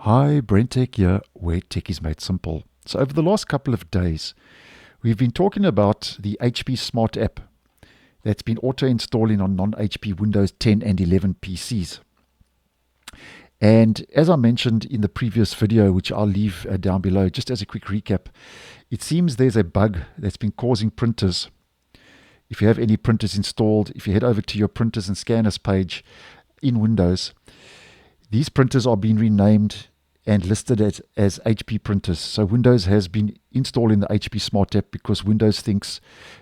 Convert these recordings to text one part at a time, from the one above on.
Hi, BrenTech here, where tech is made simple. So over the last couple of days, we've been talking about the HP Smart app that's been auto-installing on non-HP Windows 10 and 11 PCs. And as I mentioned in the previous video, which I'll leave down below, just as a quick recap, it seems there's a bug that's been causing printers. If you have any printers installed, if you head over to your printers and scanners page in Windows, these printers are being renamed and listed as HP printers. So Windows has been installing the HP Smart app because Windows thinks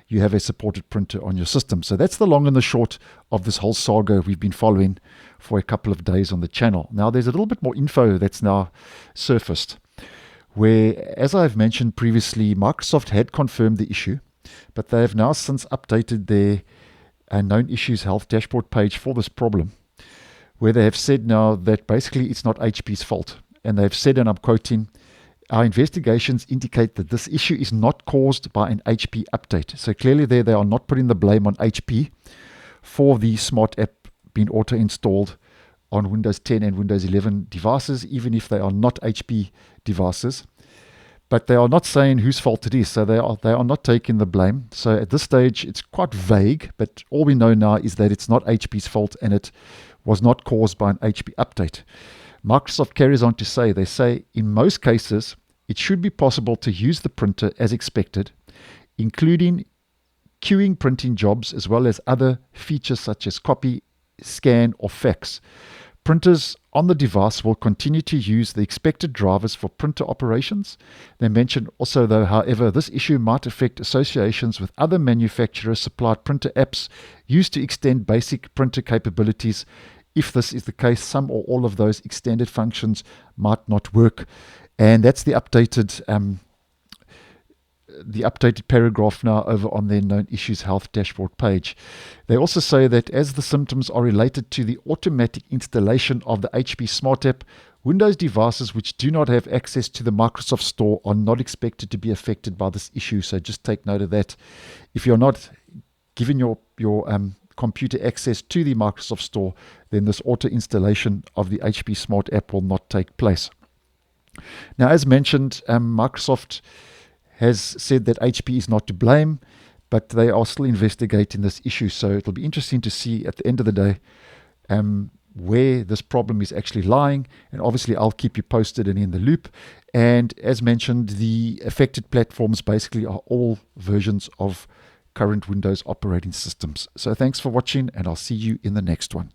you have a supported printer on your system. So that's the long and the short of this whole saga we've been following for a couple of days on the channel. Now there's a little bit more info that's now surfaced, where, as I've mentioned previously, Microsoft had confirmed the issue, but they have now since updated their known issues health dashboard page for this problem, where they have said now that basically it's not HP's fault. And they've said, and I'm quoting, "Our investigations indicate that this issue is not caused by an HP update." So clearly there they are not putting the blame on HP for the Smart app being auto-installed on Windows 10 and Windows 11 devices, even if they are not HP devices. But they are not saying whose fault it is, so they are not taking the blame. So at this stage, it's quite vague, but all we know now is that it's not HP's fault and it was not caused by an HP update. Microsoft carries on to say, they say, in most cases, it should be possible to use the printer as expected, including queuing printing jobs as well as other features such as copy, scan, or fax. Printers on the device will continue to use the expected drivers for printer operations. They mention also, though, however, this issue might affect associations with other manufacturers' supplied printer apps used to extend basic printer capabilities. If this is the case, some or all of those extended functions might not work. And that's the updated paragraph now over on their known issues health dashboard page. They also say that as the symptoms are related to the automatic installation of the HP Smart app, Windows devices which do not have access to the Microsoft Store are not expected to be affected by this issue. So just take note of that. If you're not given your computer access to the Microsoft Store, then this auto installation of the HP Smart app will not take place. Now, as mentioned, Microsoft has said that HP is not to blame, but they are still investigating this issue. So it'll be interesting to see at the end of the day where this problem is actually lying. And obviously I'll keep you posted and in the loop. And as mentioned, the affected platforms basically are all versions of current Windows operating systems. So thanks for watching, and I'll see you in the next one.